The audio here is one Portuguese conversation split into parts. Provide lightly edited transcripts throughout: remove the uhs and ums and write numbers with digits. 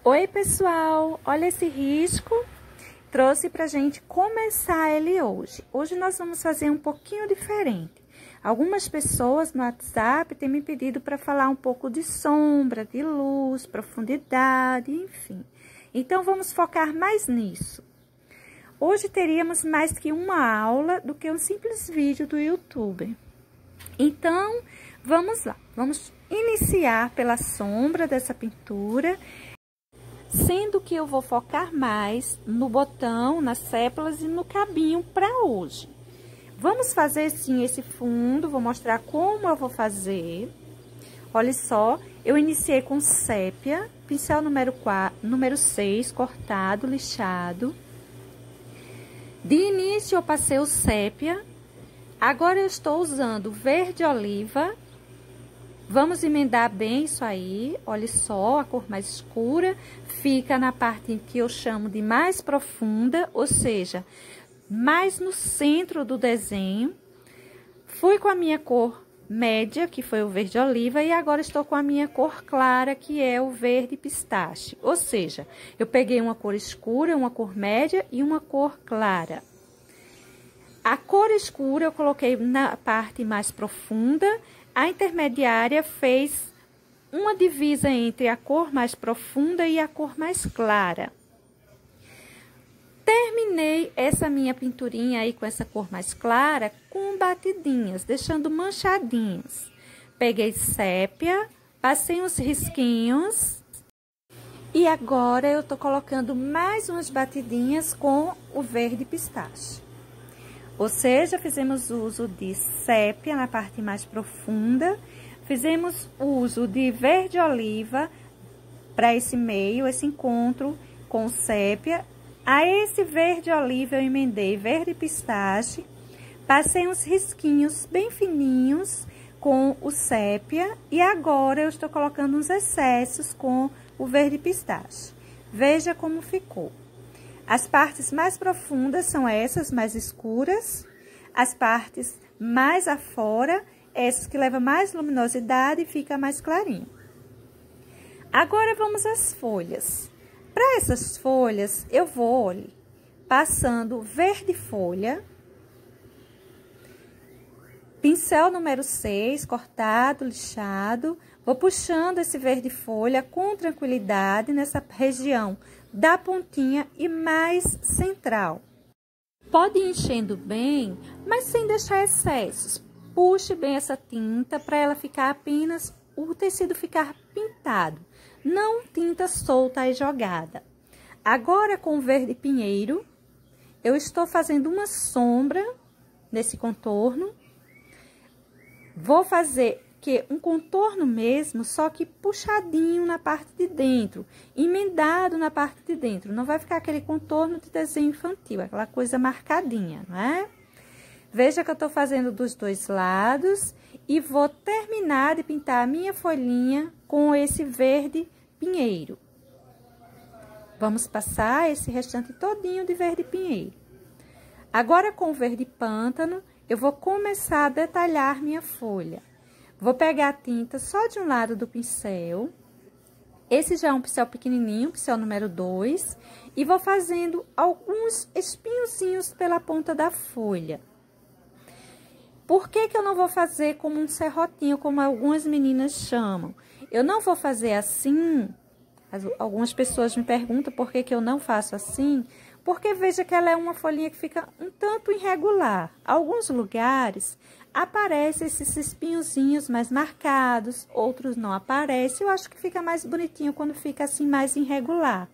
Oi pessoal, olha esse risco, trouxe pra gente começar ele hoje. Hoje nós vamos fazer um pouquinho diferente. Algumas pessoas no WhatsApp têm me pedido para falar um pouco de sombra, de luz, profundidade, enfim. Então vamos focar mais nisso. Hoje teríamos mais que uma aula do que um simples vídeo do YouTube. Então vamos lá, vamos iniciar pela sombra dessa pintura, sendo que eu vou focar mais no botão, nas sépalas e no cabinho para hoje. Vamos fazer sim esse fundo, vou mostrar como eu vou fazer. Olha só, eu iniciei com sépia, pincel número 6, cortado, lixado. De início eu passei o sépia, agora eu estou usando verde oliva. Vamos emendar bem isso aí, olha só, a cor mais escura fica na parte que eu chamo de mais profunda, ou seja, mais no centro do desenho. Fui com a minha cor média, que foi o verde oliva, e agora estou com a minha cor clara, que é o verde pistache. Ou seja, eu peguei uma cor escura, uma cor média e uma cor clara. A cor escura eu coloquei na parte mais profunda. A intermediária fez uma divisa entre a cor mais profunda e a cor mais clara. Terminei essa minha pinturinha aí com essa cor mais clara com batidinhas, deixando manchadinhas. Peguei sépia, passei uns risquinhos e agora eu tô colocando mais umas batidinhas com o verde pistache. Ou seja, fizemos uso de sépia na parte mais profunda, fizemos uso de verde oliva para esse meio, esse encontro com sépia. A esse verde oliva eu emendei verde pistache, passei uns risquinhos bem fininhos com o sépia e agora eu estou colocando uns excessos com o verde pistache. Veja como ficou. As partes mais profundas são essas, mais escuras. As partes mais afora, essas que levam mais luminosidade e fica mais clarinho. Agora, vamos às folhas. Para essas folhas, eu vou, olha, passando verde folha. Pincel número 6, cortado, lixado. Vou puxando esse verde folha com tranquilidade nessa região da pontinha e mais central. Pode ir enchendo bem, mas sem deixar excessos. Puxe bem essa tinta para ela ficar apenas, o tecido ficar pintado, não tinta solta e jogada. Agora com o verde pinheiro, eu estou fazendo uma sombra nesse contorno. Vou fazer um contorno mesmo, só que puxadinho na parte de dentro, emendado na parte de dentro. Não vai ficar aquele contorno de desenho infantil, aquela coisa marcadinha, não é? Veja que eu tô fazendo dos dois lados e vou terminar de pintar a minha folhinha com esse verde pinheiro. Vamos passar esse restante todinho de verde pinheiro. Agora, com o verde pântano, eu vou começar a detalhar minha folha. Vou pegar a tinta só de um lado do pincel. Esse já é um pincel pequenininho, pincel número 2. E vou fazendo alguns espinhozinhos pela ponta da folha. Por que que eu não vou fazer como um serrotinho, como algumas meninas chamam? Eu não vou fazer assim. Algumas pessoas me perguntam por que que eu não faço assim. Porque veja que ela é uma folhinha que fica um tanto irregular. Alguns lugares aparecem esses espinhozinhos mais marcados, outros não aparecem. Eu acho que fica mais bonitinho quando fica assim mais irregular.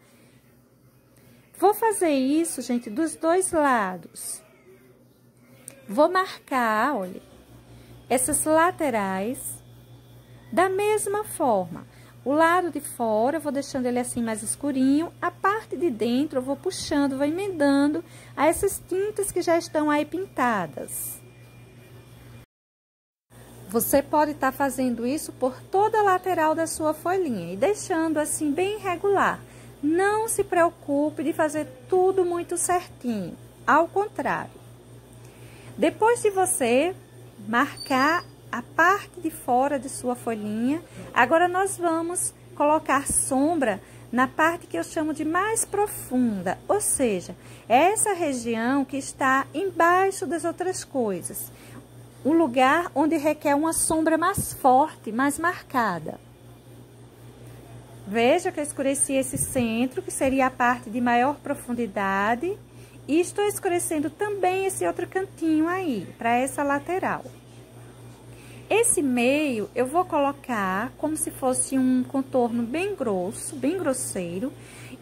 Vou fazer isso, gente, dos dois lados. Vou marcar, olha, essas laterais da mesma forma. O lado de fora eu vou deixando ele assim mais escurinho, a parte de dentro eu vou puxando, vou emendando a essas tintas que já estão aí pintadas. Você pode estar fazendo isso por toda a lateral da sua folhinha e deixando assim bem irregular. Não se preocupe de fazer tudo muito certinho, ao contrário. Depois de você marcar a parte de fora de sua folhinha, agora nós vamos colocar sombra na parte que eu chamo de mais profunda, ou seja, é essa região que está embaixo das outras coisas. Um lugar onde requer uma sombra mais forte, mais marcada. Veja que eu escureci esse centro, que seria a parte de maior profundidade. E estou escurecendo também esse outro cantinho aí, para essa lateral. Esse meio eu vou colocar como se fosse um contorno bem grosso, bem grosseiro.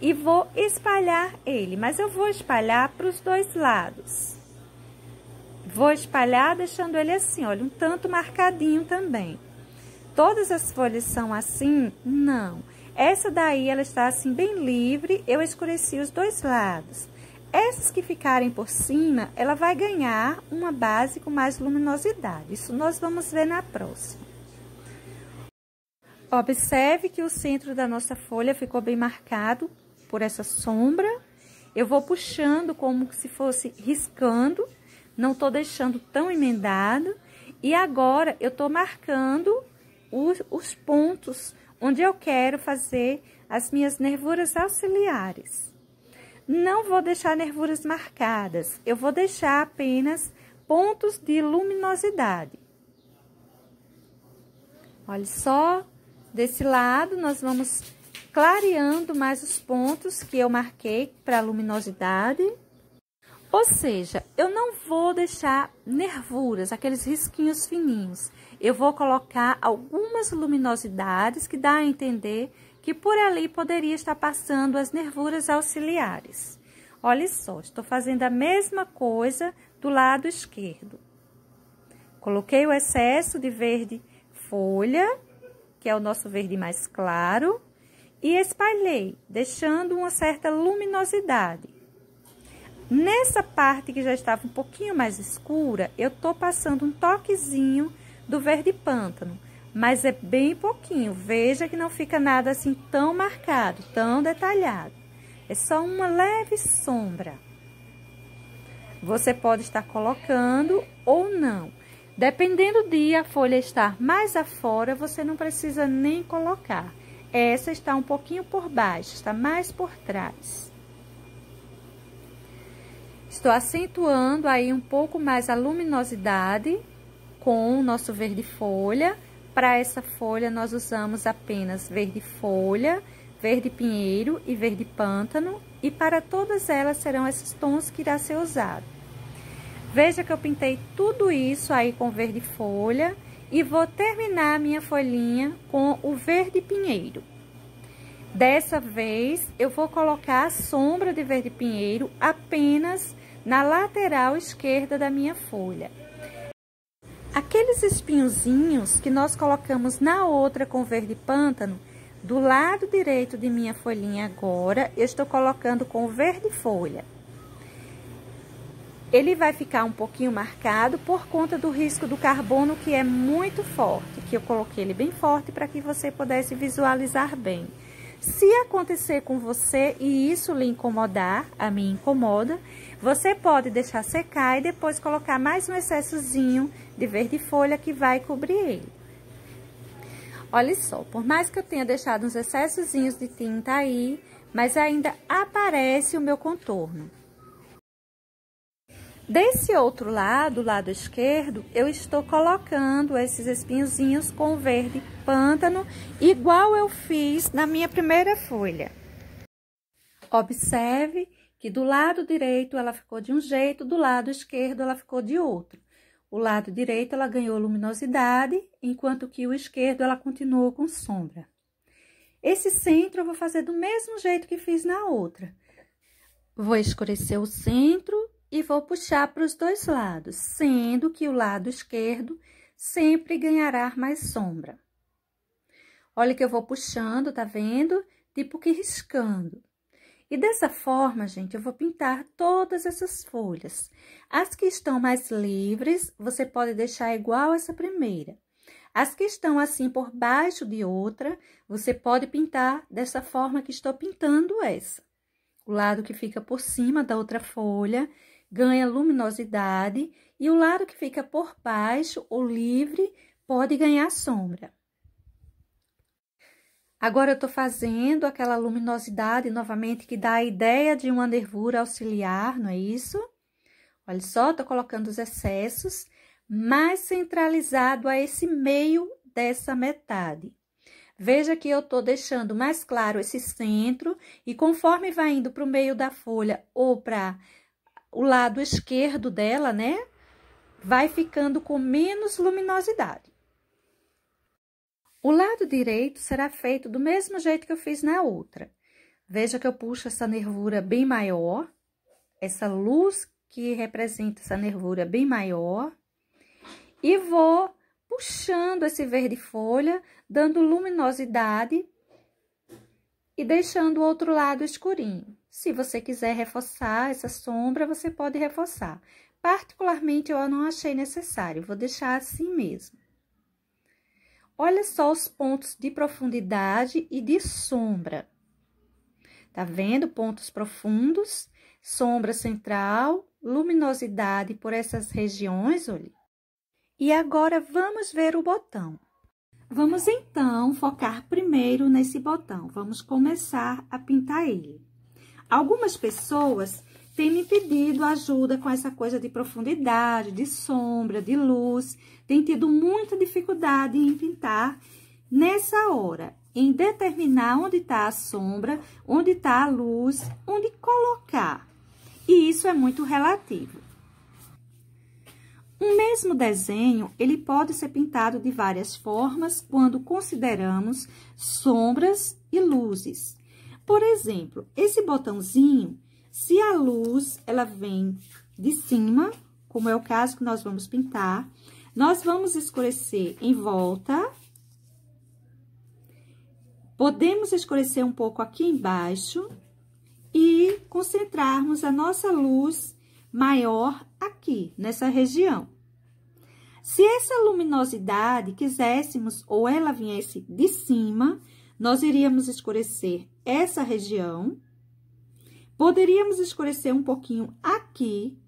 E vou espalhar ele, mas eu vou espalhar para os dois lados. Vou espalhar deixando ele assim, olha, um tanto marcadinho também. Todas as folhas são assim? Não. Essa daí, ela está assim bem livre, eu escureci os dois lados. Essas que ficarem por cima, ela vai ganhar uma base com mais luminosidade. Isso nós vamos ver na próxima. Observe que o centro da nossa folha ficou bem marcado por essa sombra. Eu vou puxando como se fosse riscando. Não tô deixando tão emendado. E agora, eu tô marcando os pontos onde eu quero fazer as minhas nervuras auxiliares. Não vou deixar nervuras marcadas. Eu vou deixar apenas pontos de luminosidade. Olha só, desse lado, nós vamos clareando mais os pontos que eu marquei para luminosidade. Ou seja, eu não vou deixar nervuras, aqueles risquinhos fininhos. Eu vou colocar algumas luminosidades que dá a entender que por ali poderia estar passando as nervuras auxiliares. Olha só, estou fazendo a mesma coisa do lado esquerdo. Coloquei o excesso de verde folha, que é o nosso verde mais claro, e espalhei, deixando uma certa luminosidade. Nessa parte que já estava um pouquinho mais escura, eu tô passando um toquezinho do verde pântano, mas é bem pouquinho. Veja que não fica nada assim tão marcado, tão detalhado. É só uma leve sombra. Você pode estar colocando ou não. Dependendo de a folha estar mais afora, você não precisa nem colocar. Essa está um pouquinho por baixo, está mais por trás. Estou acentuando aí um pouco mais a luminosidade com o nosso verde folha. Para essa folha, nós usamos apenas verde folha, verde pinheiro e verde pântano. E para todas elas serão esses tons que irá ser usado. Veja que eu pintei tudo isso aí com verde folha e vou terminar a minha folhinha com o verde pinheiro. Dessa vez, eu vou colocar a sombra de verde pinheiro apenas na lateral esquerda da minha folha. Aqueles espinhozinhos que nós colocamos na outra com verde pântano, do lado direito de minha folhinha agora, eu estou colocando com verde folha. Ele vai ficar um pouquinho marcado por conta do risco do carbono, que é muito forte, que eu coloquei ele bem forte para que você pudesse visualizar bem. Se acontecer com você e isso lhe incomodar, a mim incomoda, você pode deixar secar e depois colocar mais um excessozinho de verde folha que vai cobrir ele. Olha só, por mais que eu tenha deixado uns excessozinhos de tinta aí, mas ainda aparece o meu contorno. Desse outro lado, o lado esquerdo, eu estou colocando esses espinhozinhos com verde pântano, igual eu fiz na minha primeira folha. Observe que do lado direito ela ficou de um jeito, do lado esquerdo ela ficou de outro. O lado direito ela ganhou luminosidade, enquanto que o esquerdo ela continuou com sombra. Esse centro eu vou fazer do mesmo jeito que fiz na outra. Vou escurecer o centro e vou puxar para os dois lados, sendo que o lado esquerdo sempre ganhará mais sombra. Olha que eu vou puxando, tá vendo? Tipo que riscando. E dessa forma, gente, eu vou pintar todas essas folhas. As que estão mais livres, você pode deixar igual essa primeira. As que estão assim por baixo de outra, você pode pintar dessa forma que estou pintando essa. O lado que fica por cima da outra folha ganha luminosidade e o lado que fica por baixo, ou livre, pode ganhar sombra. Agora, eu tô fazendo aquela luminosidade novamente que dá a ideia de uma nervura auxiliar, não é isso? Olha só, tô colocando os excessos mais centralizado a esse meio dessa metade. Veja que eu tô deixando mais claro esse centro e conforme vai indo para o meio da folha ou para o lado esquerdo dela, né? Vai ficando com menos luminosidade. O lado direito será feito do mesmo jeito que eu fiz na outra. Veja que eu puxo essa nervura bem maior, essa luz que representa essa nervura bem maior, e vou puxando esse verde folha, dando luminosidade e deixando o outro lado escurinho. Se você quiser reforçar essa sombra, você pode reforçar. Particularmente, eu não achei necessário, vou deixar assim mesmo. Olha só os pontos de profundidade e de sombra. Tá vendo? Pontos profundos, sombra central, luminosidade por essas regiões, olha. E agora, vamos ver o botão. Vamos, então, focar primeiro nesse botão. Vamos começar a pintar ele. Algumas pessoas têm me pedido ajuda com essa coisa de profundidade, de sombra, de luz. Tem tido muita dificuldade em pintar nessa hora, em determinar onde está a sombra, onde está a luz, onde colocar. E isso é muito relativo. Um mesmo desenho, ele pode ser pintado de várias formas quando consideramos sombras e luzes. Por exemplo, esse botãozinho, se a luz, ela vem de cima, como é o caso que nós vamos pintar, nós vamos escurecer em volta. Podemos escurecer um pouco aqui embaixo e concentrarmos a nossa luz maior aqui, nessa região. Se essa luminosidade quiséssemos ou ela viesse de cima, nós iríamos escurecer essa região. Poderíamos escurecer um pouquinho aqui,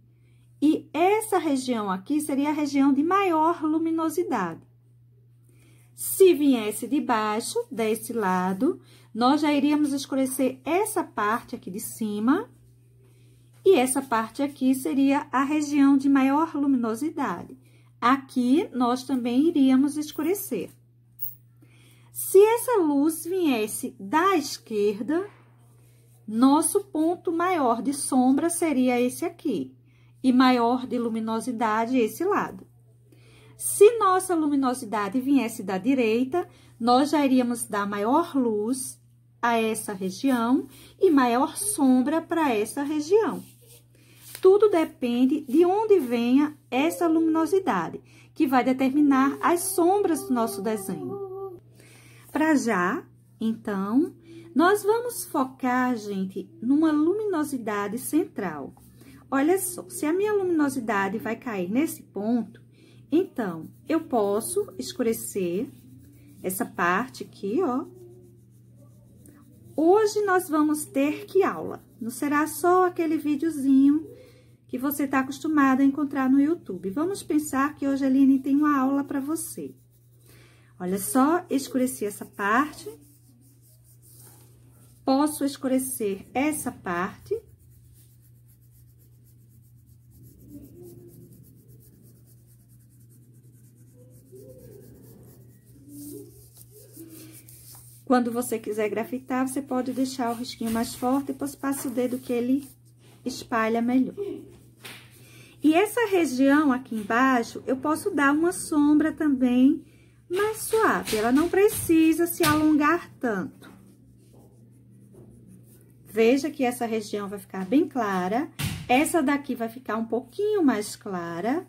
e essa região aqui seria a região de maior luminosidade. Se viesse de baixo, desse lado, nós já iríamos escurecer essa parte aqui de cima, e essa parte aqui seria a região de maior luminosidade. Aqui, nós também iríamos escurecer. Se essa luz viesse da esquerda, nosso ponto maior de sombra seria esse aqui, e maior de luminosidade esse lado. Se nossa luminosidade viesse da direita, nós já iríamos dar maior luz a essa região e maior sombra para essa região. Tudo depende de onde venha essa luminosidade, que vai determinar as sombras do nosso desenho. Para já, então, nós vamos focar, gente, numa luminosidade central. Olha só, se a minha luminosidade vai cair nesse ponto, então, eu posso escurecer essa parte aqui, ó. Hoje, nós vamos ter que aula? Não será só aquele videozinho que você está acostumado a encontrar no YouTube. Vamos pensar que hoje a Aline tem uma aula para você. Olha só, escureci essa parte. Posso escurecer essa parte. Quando você quiser grafitar, você pode deixar o risquinho mais forte, depois passa o dedo que ele espalha melhor. E essa região aqui embaixo, eu posso dar uma sombra também mais suave. Ela não precisa se alongar tanto. Veja que essa região vai ficar bem clara. Essa daqui vai ficar um pouquinho mais clara.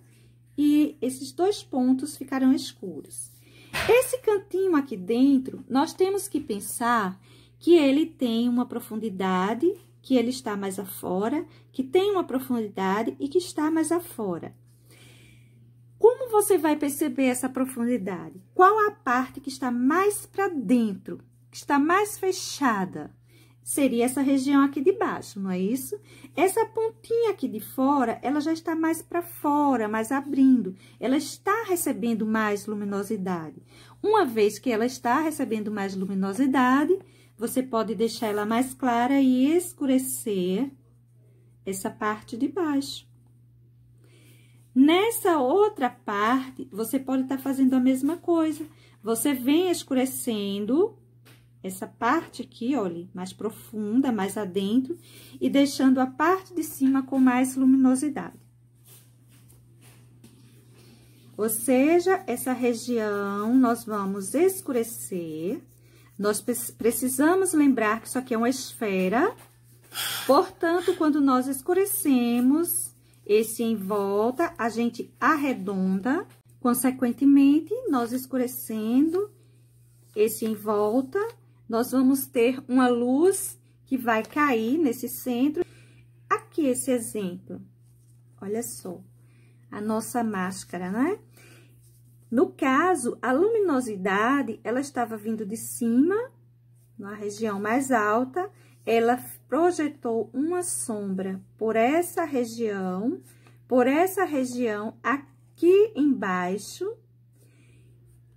E esses dois pontos ficarão escuros. Esse cantinho aqui dentro, nós temos que pensar que ele tem uma profundidade, que ele está mais afora, que tem uma profundidade e que está mais afora. Como você vai perceber essa profundidade? Qual a parte que está mais para dentro, que está mais fechada? Seria essa região aqui de baixo, não é isso? Essa pontinha aqui de fora, ela já está mais para fora, mais abrindo. Ela está recebendo mais luminosidade. Uma vez que ela está recebendo mais luminosidade, você pode deixar ela mais clara e escurecer essa parte de baixo. Nessa outra parte, você pode estar fazendo a mesma coisa. Você vem escurecendo essa parte aqui, olha, mais profunda, mais adentro, e deixando a parte de cima com mais luminosidade. Ou seja, essa região nós vamos escurecer. Nós precisamos lembrar que isso aqui é uma esfera. Portanto, quando nós escurecemos esse em volta, a gente arredonda. Consequentemente, nós escurecendo esse em volta, nós vamos ter uma luz que vai cair nesse centro. Aqui, esse exemplo. Olha só, a nossa máscara, né? No caso, a luminosidade, ela estava vindo de cima, na região mais alta, ela projetou uma sombra por essa região aqui embaixo.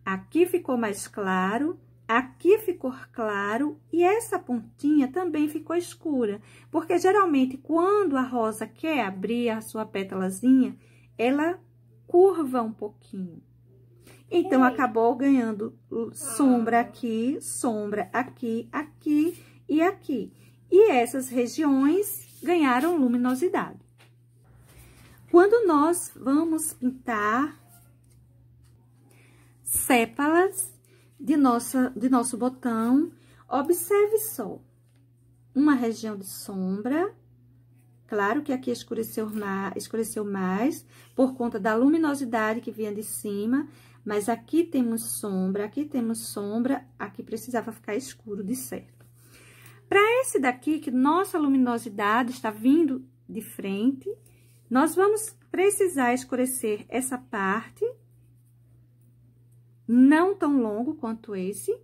Aqui ficou mais claro, aqui ficou claro e essa pontinha também ficou escura. Porque, geralmente, quando a rosa quer abrir a sua pétalazinha, ela curva um pouquinho. Então, acabou ganhando sombra aqui, aqui e aqui. E essas regiões ganharam luminosidade. Quando nós vamos pintar sépalas de nosso botão, observe só. Uma região de sombra. Claro que aqui escureceu mais por conta da luminosidade que vinha de cima. Mas aqui temos sombra, aqui precisava ficar escuro de certo. Para esse daqui, que nossa luminosidade está vindo de frente, nós vamos precisar escurecer essa parte, não tão longo quanto esse.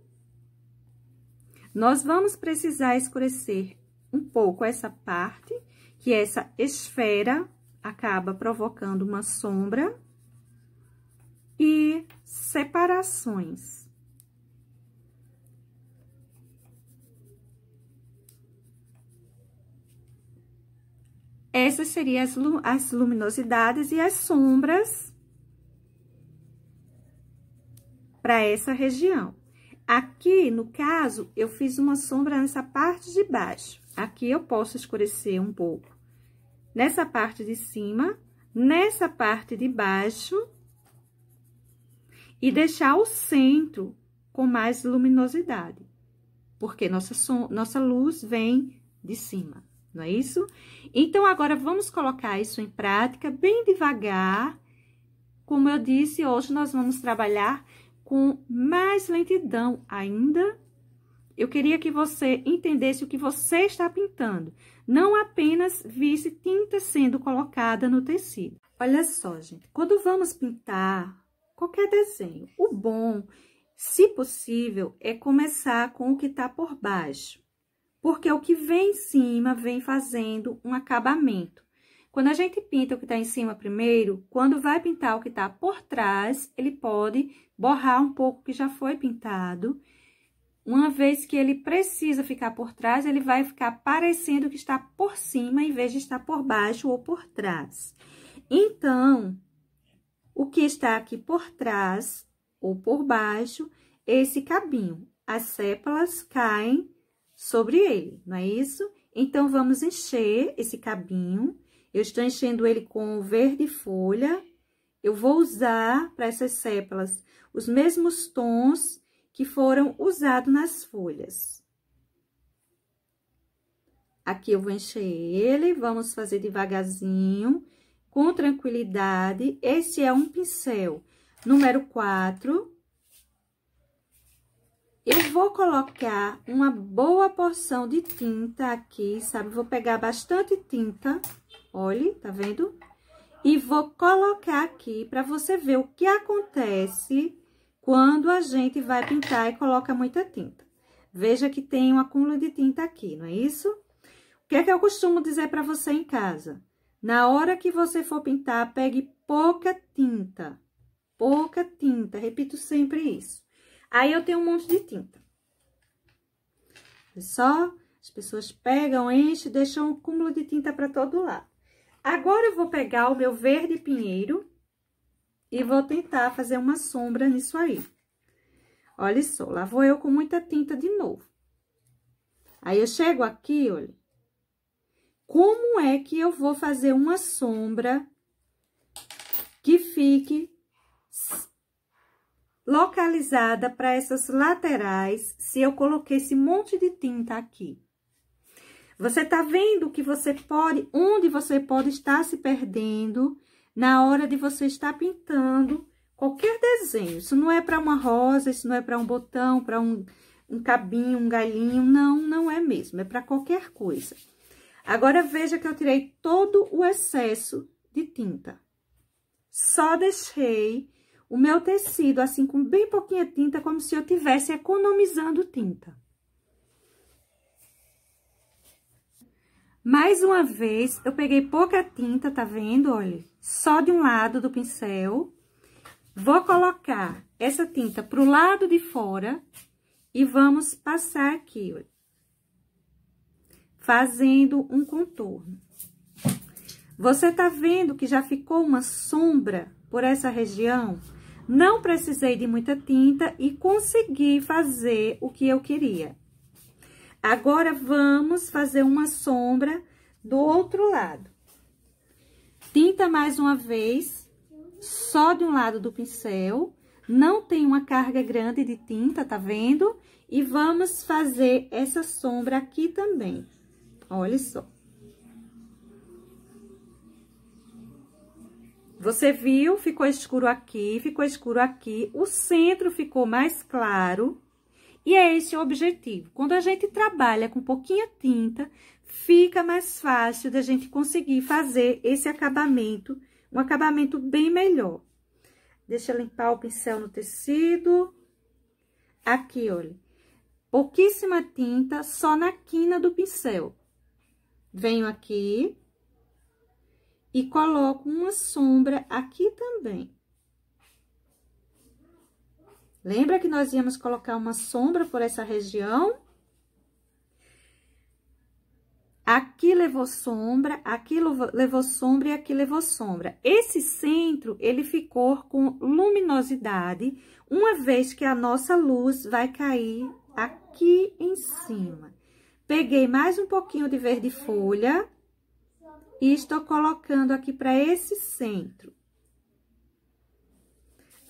Nós vamos precisar escurecer um pouco essa parte, que essa esfera acaba provocando uma sombra. E separações. Essas seriam as luminosidades e as sombras para essa região. Aqui, no caso, eu fiz uma sombra nessa parte de baixo. Aqui eu posso escurecer um pouco. Nessa parte de cima, nessa parte de baixo. E deixar o centro com mais luminosidade, porque nossa luz vem de cima, não é isso? Então, agora, vamos colocar isso em prática bem devagar. Como eu disse, hoje nós vamos trabalhar com mais lentidão ainda. Eu queria que você entendesse o que você está pintando, não apenas visse tinta sendo colocada no tecido. Olha só, gente, quando vamos pintar qualquer desenho, o bom, se possível, é começar com o que tá por baixo. Porque o que vem em cima vem fazendo um acabamento. Quando a gente pinta o que tá em cima primeiro, quando vai pintar o que tá por trás, ele pode borrar um pouco o que já foi pintado. Uma vez que ele precisa ficar por trás, ele vai ficar parecendo que está por cima, em vez de estar por baixo ou por trás. Então, o que está aqui por trás ou por baixo, esse cabinho. As sépalas caem sobre ele, não é isso? Então, vamos encher esse cabinho. Eu estou enchendo ele com verde folha. Eu vou usar para essas sépalas os mesmos tons que foram usados nas folhas. Aqui eu vou encher ele, vamos fazer devagarzinho. Com tranquilidade, esse é um pincel número 4. Eu vou colocar uma boa porção de tinta aqui, sabe? Vou pegar bastante tinta, olha, tá vendo? E vou colocar aqui para você ver o que acontece quando a gente vai pintar e coloca muita tinta. Veja que tem um acúmulo de tinta aqui, não é isso? O que é que eu costumo dizer para você em casa? Na hora que você for pintar, pegue pouca tinta. Pouca tinta, repito sempre isso. Aí, eu tenho um monte de tinta. Olha só, as pessoas pegam, enchem, deixam um cúmulo de tinta para todo lado. Agora, eu vou pegar o meu verde pinheiro e vou tentar fazer uma sombra nisso aí. Olha só, lá vou eu com muita tinta de novo. Aí, eu chego aqui, olha. Como é que eu vou fazer uma sombra que fique localizada para essas laterais, se eu coloquei esse monte de tinta aqui? Você tá vendo que você pode, onde você pode estar se perdendo na hora de você estar pintando qualquer desenho. Isso não é para uma rosa, isso não é para um botão, para um cabinho, um galinho, não é mesmo, é para qualquer coisa. Agora, veja que eu tirei todo o excesso de tinta. Só deixei o meu tecido, assim, com bem pouquinha tinta, como se eu estivesse economizando tinta. Mais uma vez, eu peguei pouca tinta, tá vendo? Olha, só de um lado do pincel. Vou colocar essa tinta pro lado de fora e vamos passar aqui, olha, fazendo um contorno. Você tá vendo que já ficou uma sombra por essa região? Não precisei de muita tinta e consegui fazer o que eu queria. Agora, vamos fazer uma sombra do outro lado. Tinta mais uma vez, só de um lado do pincel. Não tem uma carga grande de tinta, tá vendo? E vamos fazer essa sombra aqui também. Olha só. Você viu? Ficou escuro aqui, ficou escuro aqui. O centro ficou mais claro. E é esse o objetivo. Quando a gente trabalha com pouquinha tinta, fica mais fácil da gente conseguir fazer esse acabamento, um acabamento bem melhor. Deixa eu limpar o pincel no tecido. Aqui, olha. Pouquíssima tinta, só na quina do pincel. Venho aqui e coloco uma sombra aqui também. Lembra que nós íamos colocar uma sombra por essa região? Aqui levou sombra, aqui levou sombra e aqui levou sombra. Esse centro, ele ficou com luminosidade, uma vez que a nossa luz vai cair aqui em cima. Peguei mais um pouquinho de verde folha e estou colocando aqui para esse centro.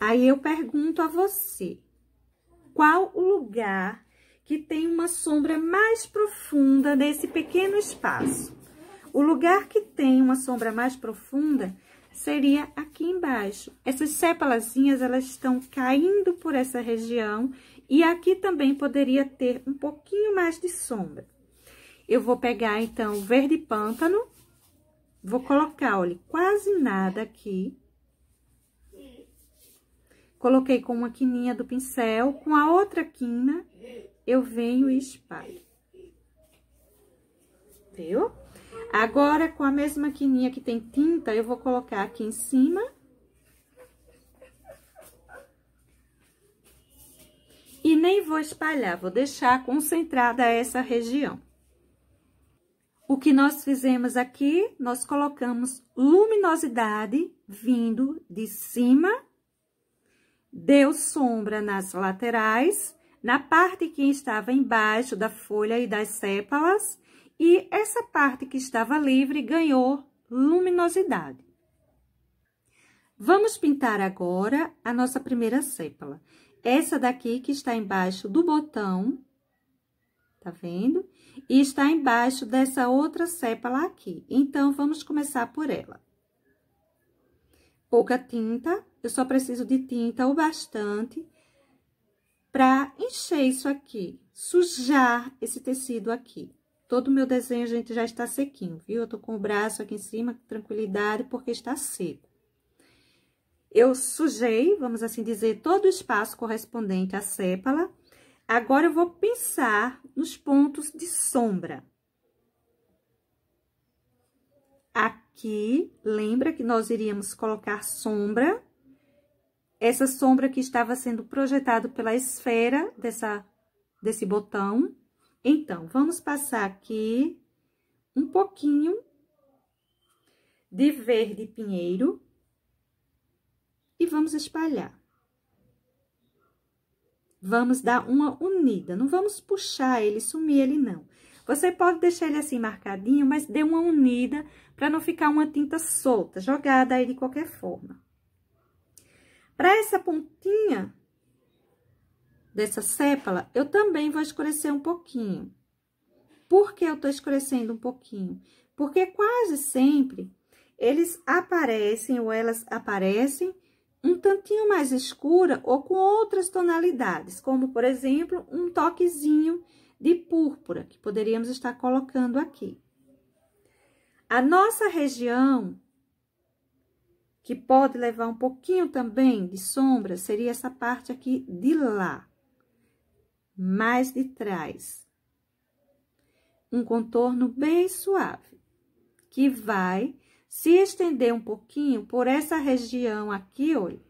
Aí, eu pergunto a você, qual o lugar que tem uma sombra mais profunda nesse pequeno espaço? O lugar que tem uma sombra mais profunda seria aqui embaixo. Essas sépalazinhas, elas estão caindo por essa região e aqui também poderia ter um pouquinho mais de sombra. Eu vou pegar, então, o verde pântano, vou colocar, olha, quase nada aqui. Coloquei com uma quininha do pincel, com a outra quina, eu venho e espalho. Viu? Agora, com a mesma quininha que tem tinta, eu vou colocar aqui em cima. E nem vou espalhar, vou deixar concentrada essa região. O que nós fizemos aqui, nós colocamos luminosidade vindo de cima. Deu sombra nas laterais, na parte que estava embaixo da folha e das sépalas, e essa parte que estava livre ganhou luminosidade. Vamos pintar agora a nossa primeira sépala. Essa daqui que está embaixo do botão, tá vendo? E está embaixo dessa outra sépala aqui. Então, vamos começar por ela. Pouca tinta, eu só preciso de tinta o bastante para encher isso aqui, sujar esse tecido aqui. Todo o meu desenho, gente, já está sequinho, viu? Eu tô com o braço aqui em cima, com tranquilidade, porque está seco. Eu sujei, vamos assim dizer, todo o espaço correspondente à sépala. Agora, eu vou pensar nos pontos de sombra. Aqui, lembra que nós iríamos colocar sombra essa sombra que estava sendo projetado pela esfera desse botão. Então, vamos passar aqui um pouquinho de verde pinheiro e vamos espalhar. Vamos dar uma unida, não vamos puxar ele, sumir ele não. Você pode deixar ele assim marcadinho, mas dê uma unida para não ficar uma tinta solta, jogada aí de qualquer forma. Para essa pontinha dessa sépala, eu também vou escurecer um pouquinho. Por que eu tô escurecendo um pouquinho? Porque quase sempre eles aparecem ou elas aparecem um tantinho mais escura ou com outras tonalidades, como, por exemplo, um toquezinho de púrpura, que poderíamos estar colocando aqui. A nossa região, que pode levar um pouquinho também de sombra, seria essa parte aqui de lá, mais de trás. Um contorno bem suave, que vai se estender um pouquinho por essa região aqui, olha,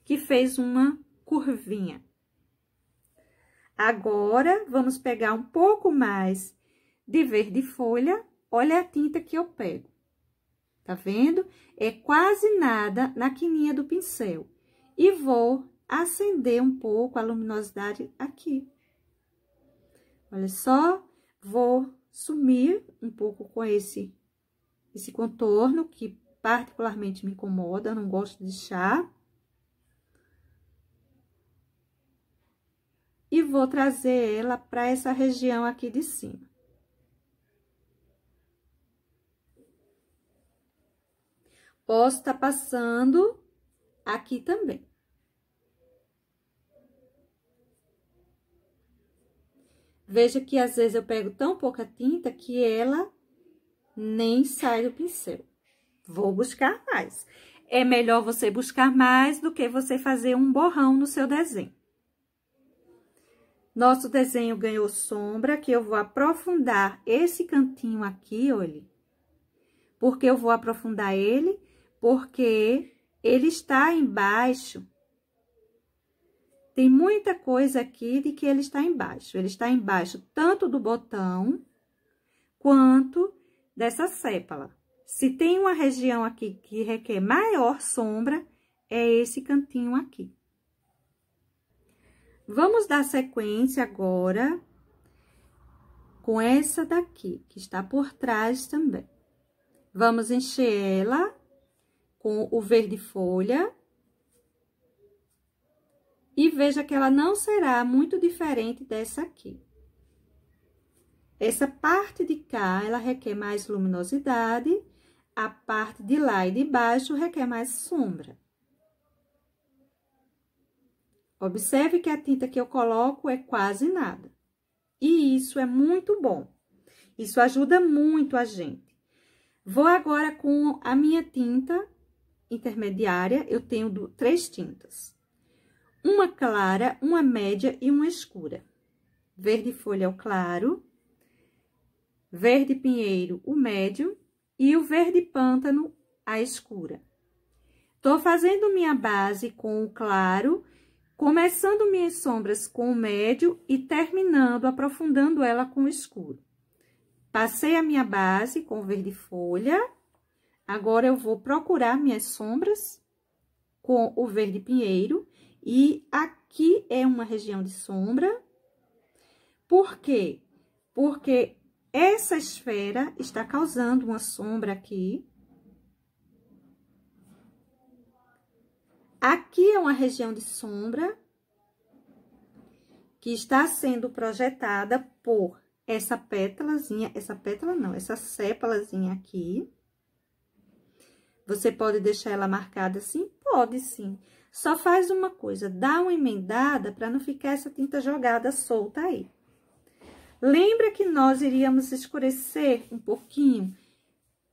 que fez uma curvinha. Agora, vamos pegar um pouco mais de verde folha. Olha a tinta que eu pego. Tá vendo? É quase nada na quininha do pincel. E vou acender um pouco a luminosidade aqui. Olha só, vou sumir um pouco com esse contorno, que particularmente me incomoda, eu não gosto de deixar. E vou trazer ela para essa região aqui de cima. Posso estar passando aqui também. Veja que às vezes eu pego tão pouca tinta que ela nem sai do pincel. Vou buscar mais. É melhor você buscar mais do que você fazer um borrão no seu desenho. Nosso desenho ganhou sombra, que eu vou aprofundar esse cantinho aqui, olha. Por que eu vou aprofundar ele? Porque ele está embaixo. Tem muita coisa aqui de que ele está embaixo. Ele está embaixo tanto do botão quanto dessa sépala. Se tem uma região aqui que requer maior sombra, é esse cantinho aqui. Vamos dar sequência agora com essa daqui, que está por trás também. Vamos encher ela com o verde folha. E veja que ela não será muito diferente dessa aqui. Essa parte de cá, ela requer mais luminosidade. A parte de lá e de baixo requer mais sombra. Observe que a tinta que eu coloco é quase nada. E isso é muito bom. Isso ajuda muito a gente. Vou agora com a minha tinta intermediária. Eu tenho 3 tintas. Uma clara, uma média e uma escura. Verde folha é o claro. Verde pinheiro, o médio. E o verde pântano, a escura. Tô fazendo minha base com o claro, começando minhas sombras com o médio e terminando, aprofundando ela com o escuro. Passei a minha base com o verde folha. Agora, eu vou procurar minhas sombras com o verde pinheiro. E aqui é uma região de sombra. Por quê? Porque essa esfera está causando uma sombra aqui. Aqui é uma região de sombra que está sendo projetada por essa pétalazinha, essa sépalazinha aqui. Você pode deixar ela marcada assim? Pode sim. Só faz uma coisa, dá uma emendada para não ficar essa tinta jogada solta aí. Lembra que nós iríamos escurecer um pouquinho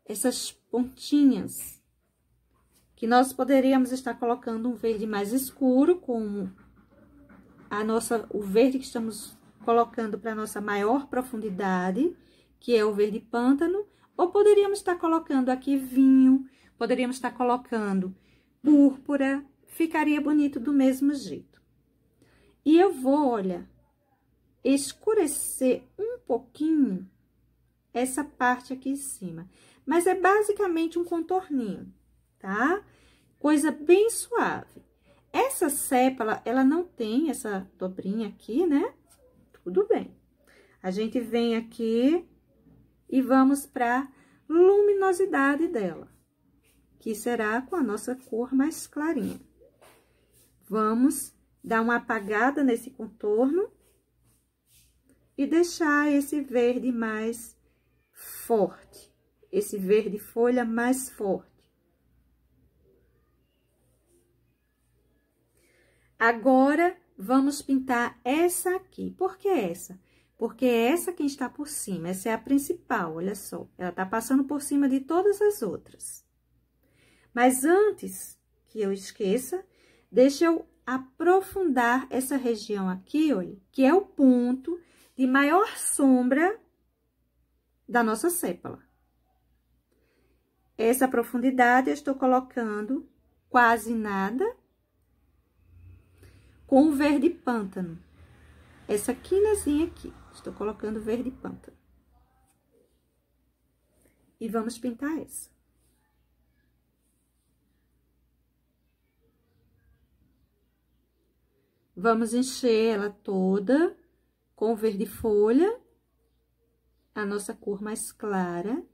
essas pontinhas, que nós poderíamos estar colocando um verde mais escuro, com o verde que estamos colocando para nossa maior profundidade, que é o verde pântano, ou poderíamos estar colocando aqui vinho, poderíamos estar colocando púrpura, ficaria bonito do mesmo jeito. E eu vou, olha, escurecer um pouquinho essa parte aqui em cima. Mas é basicamente um contorninho, tá? Coisa bem suave. Essa sépala, ela não tem essa dobrinha aqui, né? Tudo bem. A gente vem aqui e vamos pra luminosidade dela, que será com a nossa cor mais clarinha. Vamos dar uma apagada nesse contorno e deixar esse verde mais forte, esse verde folha mais forte. Agora, vamos pintar essa aqui. Por que essa? Porque é essa que está por cima, essa é a principal, olha só. Ela tá passando por cima de todas as outras. Mas antes que eu esqueça, deixa eu aprofundar essa região aqui, olha, que é o ponto de maior sombra da nossa sépala. Essa profundidade eu estou colocando quase nada com o verde pântano. Essa quinazinha aqui, estou colocando verde pântano. E vamos pintar essa. Vamos encher ela toda com verde folha, a nossa cor mais clara.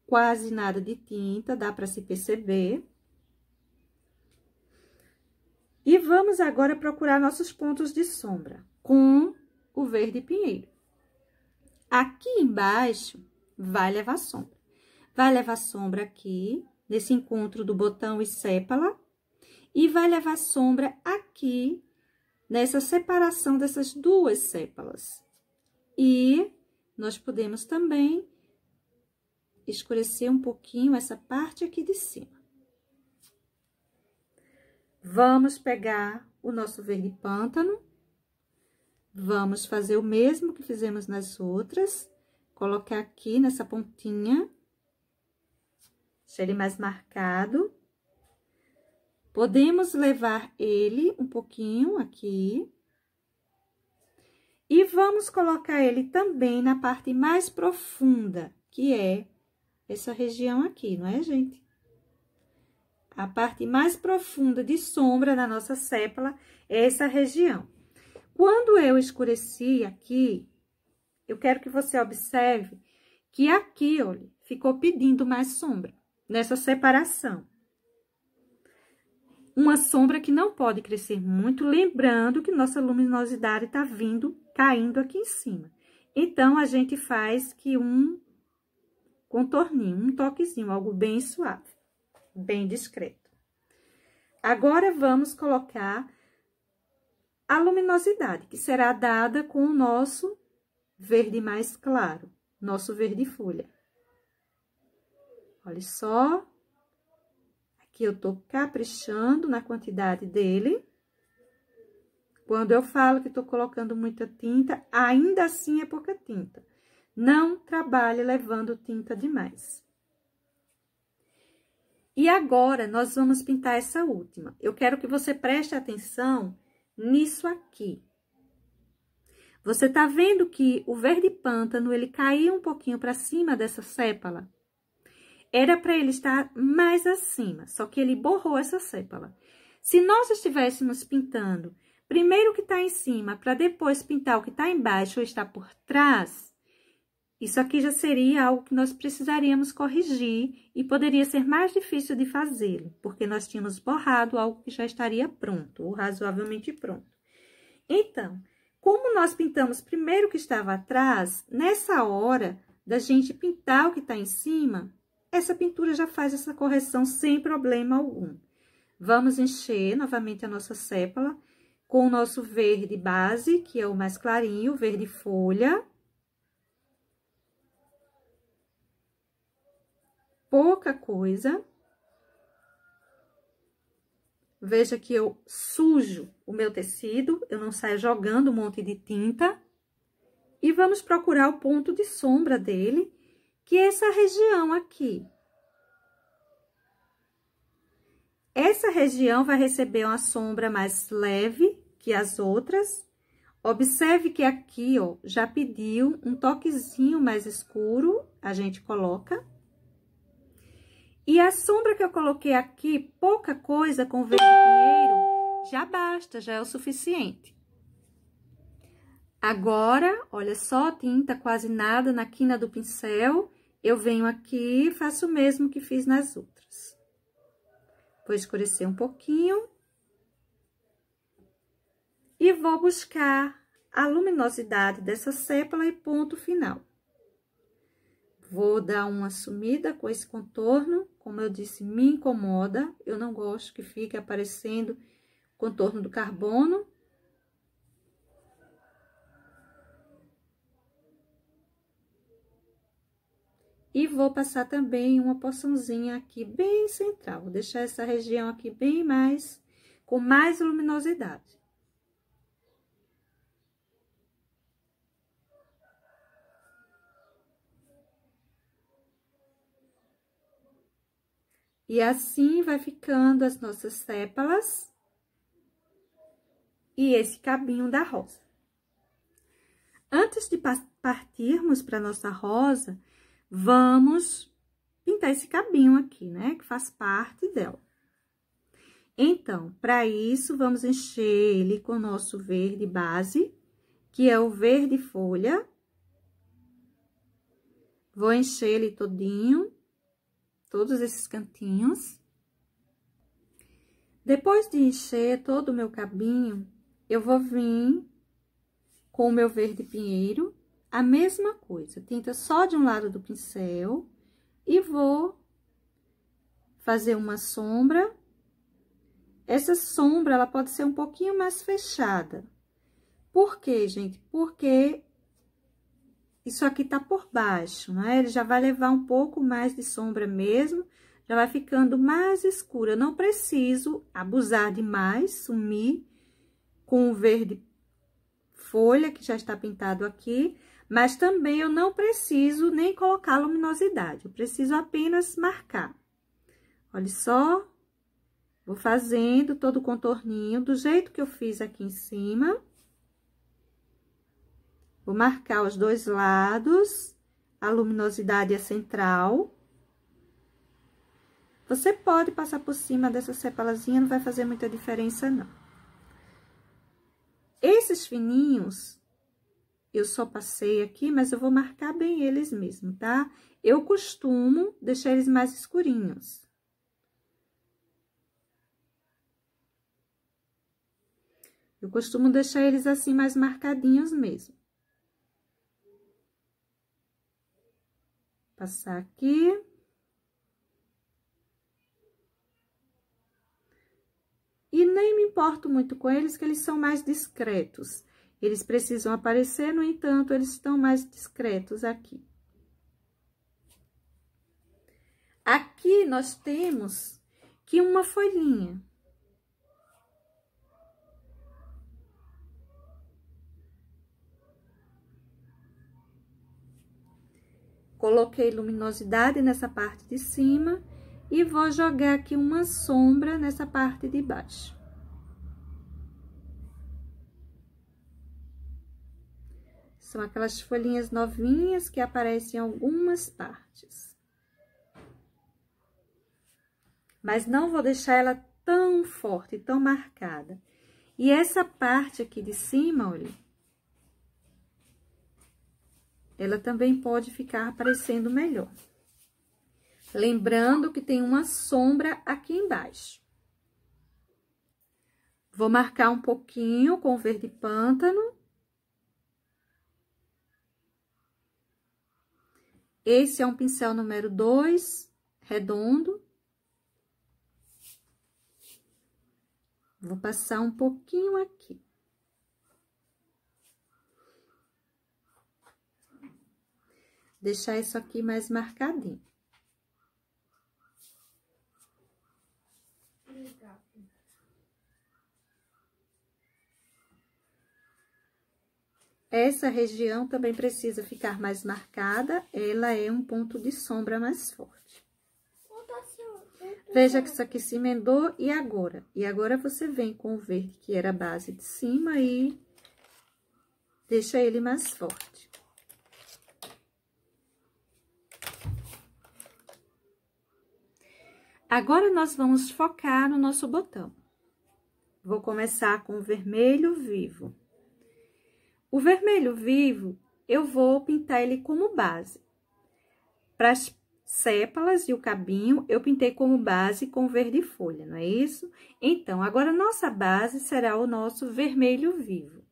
Quase nada de tinta, dá para se perceber. E vamos agora procurar nossos pontos de sombra com o verde pinheiro. Aqui embaixo vai levar sombra. Vai levar sombra aqui, nesse encontro do botão e sépala. E vai levar sombra aqui, nessa separação dessas duas sépalas. E nós podemos também escurecer um pouquinho essa parte aqui de cima. Vamos pegar o nosso verde pântano. Vamos fazer o mesmo que fizemos nas outras. Colocar aqui nessa pontinha. Deixar ele mais marcado. Podemos levar ele um pouquinho aqui. E vamos colocar ele também na parte mais profunda, que é essa região aqui, não é, gente? A parte mais profunda de sombra da nossa sépala é essa região. Quando eu escureci aqui, eu quero que você observe que aqui, olha, ficou pedindo mais sombra, nessa separação. Uma sombra que não pode crescer muito, lembrando que nossa luminosidade tá caindo aqui em cima. Então, a gente faz que um contorninho, um toquezinho, algo bem suave, bem discreto. Agora, vamos colocar a luminosidade, que será dada com o nosso verde mais claro, nosso verde folha. Olha só. Aqui eu tô caprichando na quantidade dele. Quando eu falo que tô colocando muita tinta, ainda assim é pouca tinta. Não trabalhe levando tinta demais. E agora, nós vamos pintar essa última. Eu quero que você preste atenção nisso aqui. Você tá vendo que o verde pântano, ele caiu um pouquinho para cima dessa sépala? Era para ele estar mais acima, só que ele borrou essa sépala. Se nós estivéssemos pintando primeiro o que está em cima, para depois pintar o que está embaixo ou está por trás, isso aqui já seria algo que nós precisaríamos corrigir e poderia ser mais difícil de fazê-lo, porque nós tínhamos borrado algo que já estaria pronto, ou razoavelmente pronto. Então, como nós pintamos primeiro o que estava atrás, nessa hora da gente pintar o que está em cima, essa pintura já faz essa correção sem problema algum. Vamos encher novamente a nossa sépala com o nosso verde base, que é o mais clarinho, verde folha. Pouca coisa. Veja que eu sujo o meu tecido, eu não saio jogando um monte de tinta. E vamos procurar o ponto de sombra dele, que é essa região aqui. Essa região vai receber uma sombra mais leve que as outras. Observe que aqui, ó, já pediu um toquezinho mais escuro, a gente coloca. E a sombra que eu coloquei aqui, pouca coisa com verde pinheiro, já basta, já é o suficiente. Agora, olha só, tinta quase nada na quina do pincel. Eu venho aqui e faço o mesmo que fiz nas outras. Vou escurecer um pouquinho. E vou buscar a luminosidade dessa sépala e ponto final. Vou dar uma sumida com esse contorno, como eu disse, me incomoda. Eu não gosto que fique aparecendo contorno do carbono. E vou passar também uma porçãozinha aqui bem central. Vou deixar essa região aqui bem mais, com mais luminosidade. E assim vai ficando as nossas sépalas e esse cabinho da rosa. Antes de partirmos para nossa rosa, vamos pintar esse cabinho aqui, né? Que faz parte dela. Então, para isso, vamos encher ele com o nosso verde base, que é o verde folha. Vou encher ele todinho. Todos esses cantinhos. Depois de encher todo o meu cabinho, eu vou vir com o meu verde pinheiro, a mesma coisa, tinta só de um lado do pincel, e vou fazer uma sombra. Essa sombra, ela pode ser um pouquinho mais fechada. Por quê, gente? Porque isso aqui tá por baixo, né? Ele já vai levar um pouco mais de sombra mesmo, já vai ficando mais escura. Eu não preciso abusar demais, sumir com o verde folha, que já está pintado aqui, mas também eu não preciso nem colocar luminosidade, eu preciso apenas marcar. Olha só, vou fazendo todo o contorninho do jeito que eu fiz aqui em cima. Vou marcar os dois lados, a luminosidade é central. Você pode passar por cima dessa sepalazinha, não vai fazer muita diferença, não. Esses fininhos, eu só passei aqui, mas eu vou marcar bem eles mesmo, tá? Eu costumo deixar eles mais escurinhos. Eu costumo deixar eles assim, mais marcadinhos mesmo. Passar aqui. E nem me importo muito com eles, que eles são mais discretos. Eles precisam aparecer, no entanto, eles estão mais discretos aqui. Aqui nós temos que uma folhinha. Coloquei luminosidade nessa parte de cima e vou jogar aqui uma sombra nessa parte de baixo. São aquelas folhinhas novinhas que aparecem em algumas partes. Mas não vou deixar ela tão forte, tão marcada. E essa parte aqui de cima, olha, ela também pode ficar aparecendo melhor. Lembrando que tem uma sombra aqui embaixo. Vou marcar um pouquinho com verde pântano. Esse é um pincel número 2, redondo. Vou passar um pouquinho aqui. Deixar isso aqui mais marcadinho. Essa região também precisa ficar mais marcada, ela é um ponto de sombra mais forte. Veja que isso aqui se emendou e agora? E agora você vem com o verde, que era a base de cima, e deixa ele mais forte. Agora, nós vamos focar no nosso botão. Vou começar com o vermelho vivo. O vermelho vivo, eu vou pintar ele como base. Para as sépalas e o cabinho, eu pintei como base com verde folha, não é isso? Então, agora, nossa base será o nosso vermelho vivo.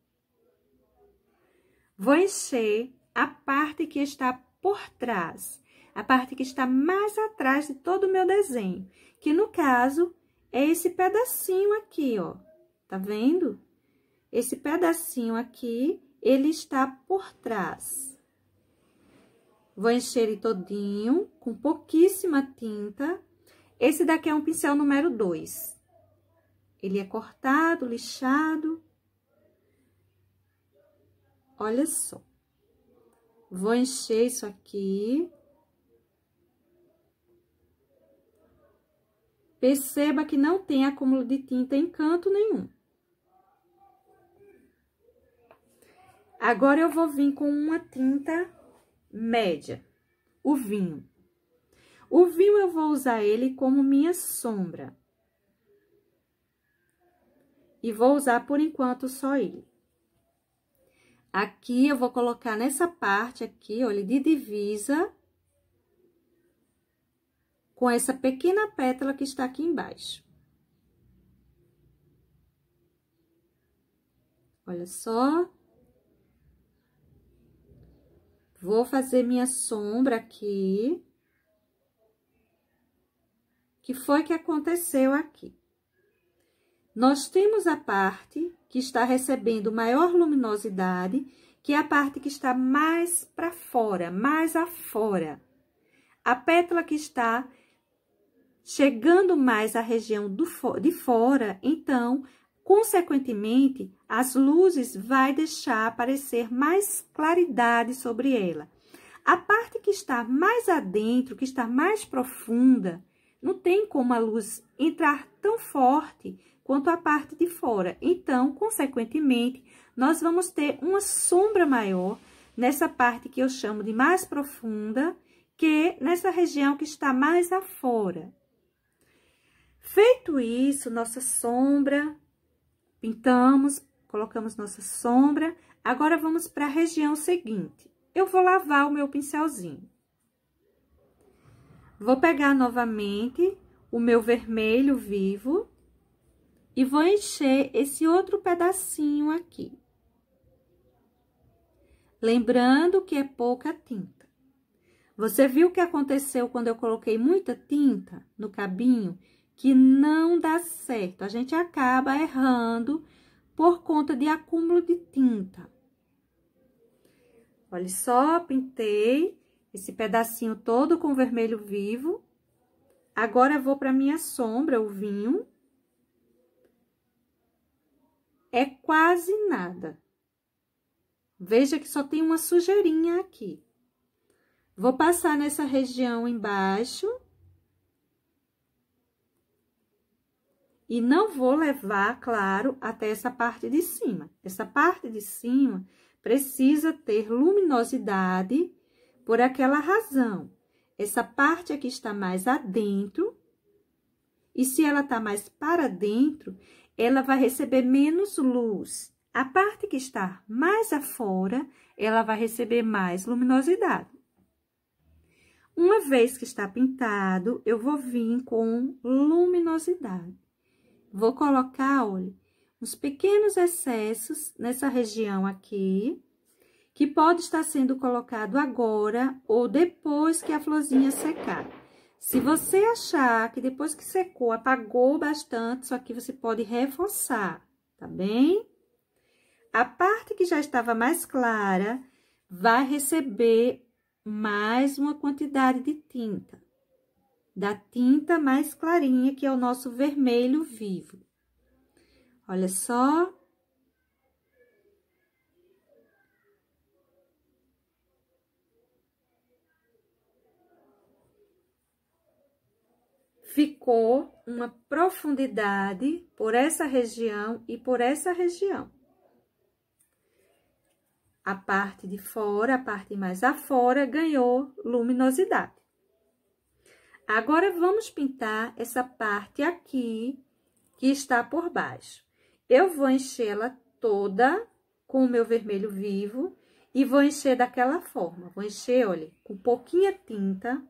Vou encher a parte que está por trás, a parte que está mais atrás de todo o meu desenho, que no caso é esse pedacinho aqui, ó. Tá vendo? Esse pedacinho aqui, ele está por trás. Vou encher ele todinho, com pouquíssima tinta. Esse daqui é um pincel número 2. Ele é cortado, lixado. Olha só. Vou encher isso aqui. Perceba que não tem acúmulo de tinta em canto nenhum. Agora, eu vou vir com uma tinta média, o vinho. O vinho, eu vou usar ele como minha sombra. E vou usar, por enquanto, só ele. Aqui, eu vou colocar nessa parte aqui, olha, de divisa, com essa pequena pétala que está aqui embaixo. Olha só. Vou fazer minha sombra aqui. Que foi que aconteceu aqui? Nós temos a parte que está recebendo maior luminosidade, que é a parte que está mais para fora, mais afora. A pétala que está chegando mais à região de fora, então, consequentemente, as luzes vai deixar aparecer mais claridade sobre ela. A parte que está mais adentro, que está mais profunda, não tem como a luz entrar tão forte quanto a parte de fora. Então, consequentemente, nós vamos ter uma sombra maior nessa parte que eu chamo de mais profunda, que nessa região que está mais afora. Feito isso, nossa sombra, pintamos, colocamos nossa sombra. Agora, vamos para a região seguinte. Eu vou lavar o meu pincelzinho. Vou pegar novamente o meu vermelho vivo e vou encher esse outro pedacinho aqui. Lembrando que é pouca tinta. Você viu o que aconteceu quando eu coloquei muita tinta no cabinho? Que não dá certo. A gente acaba errando por conta de acúmulo de tinta. Olha só, pintei esse pedacinho todo com vermelho vivo. Agora, eu vou para minha sombra, o vinho. É quase nada. Veja que só tem uma sujeirinha aqui. Vou passar nessa região embaixo. E não vou levar, claro, até essa parte de cima. Essa parte de cima precisa ter luminosidade por aquela razão. Essa parte aqui está mais adentro. E se ela está mais para dentro, ela vai receber menos luz. A parte que está mais afora, ela vai receber mais luminosidade. Uma vez que está pintado, eu vou vir com luminosidade. Vou colocar, olha, uns pequenos excessos nessa região aqui, que pode estar sendo colocado agora ou depois que a florzinha secar. Se você achar que depois que secou, apagou bastante, isso aqui você pode reforçar, tá bem? A parte que já estava mais clara vai receber mais uma quantidade de tinta. Da tinta mais clarinha, que é o nosso vermelho vivo. Olha só. ficou uma profundidade por essa região e por essa região. A parte de fora, a parte mais afora, ganhou luminosidade. Agora, vamos pintar essa parte aqui, que está por baixo. Eu vou enchê-la toda com o meu vermelho vivo e vou encher daquela forma. Vou encher, olha, com pouquinha tinta,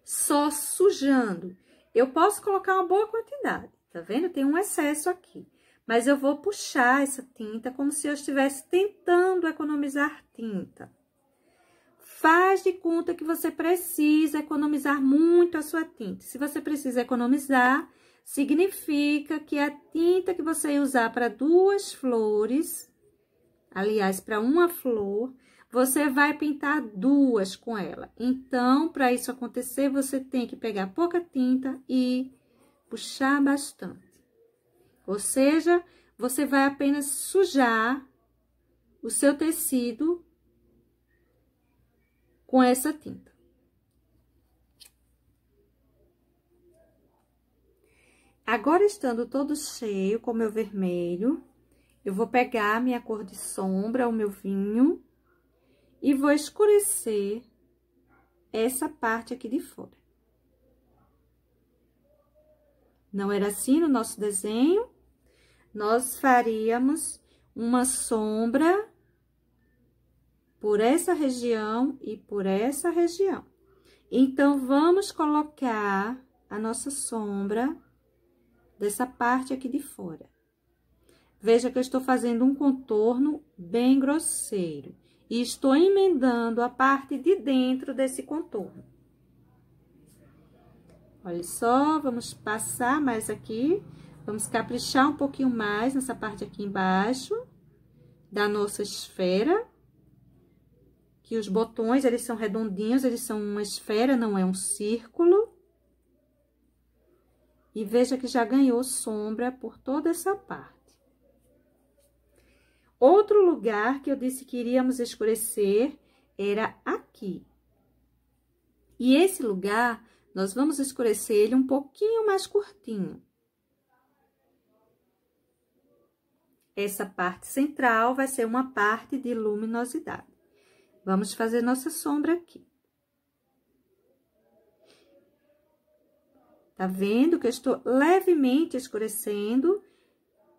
só sujando. Eu posso colocar uma boa quantidade, tá vendo? Tem um excesso aqui. Mas eu vou puxar essa tinta como se eu estivesse tentando economizar tinta. Faz de conta que você precisa economizar muito a sua tinta. Se você precisa economizar, significa que a tinta que você usar para 2 flores, aliás, para uma flor, você vai pintar 2 com ela. Então, para isso acontecer, você tem que pegar pouca tinta e puxar bastante. Ou seja, você vai apenas sujar o seu tecido com essa tinta. Agora, estando todo cheio com o meu vermelho, eu vou pegar a minha cor de sombra, o meu vinho, e vou escurecer essa parte aqui de fora. Não era assim no nosso desenho? Nós faríamos uma sombra por essa região e por essa região. Então, vamos colocar a nossa sombra dessa parte aqui de fora. Veja que eu estou fazendo um contorno bem grosseiro e estou emendando a parte de dentro desse contorno. Olha só, vamos passar mais aqui, vamos caprichar um pouquinho mais nessa parte aqui embaixo da nossa esfera. Que os botões, eles são redondinhos, eles são uma esfera, não é um círculo. E veja que já ganhou sombra por toda essa parte. Outro lugar que eu disse que iríamos escurecer era aqui. E esse lugar, nós vamos escurecer ele um pouquinho mais curtinho. Essa parte central vai ser uma parte de luminosidade. Vamos fazer nossa sombra aqui. Tá vendo que eu estou levemente escurecendo?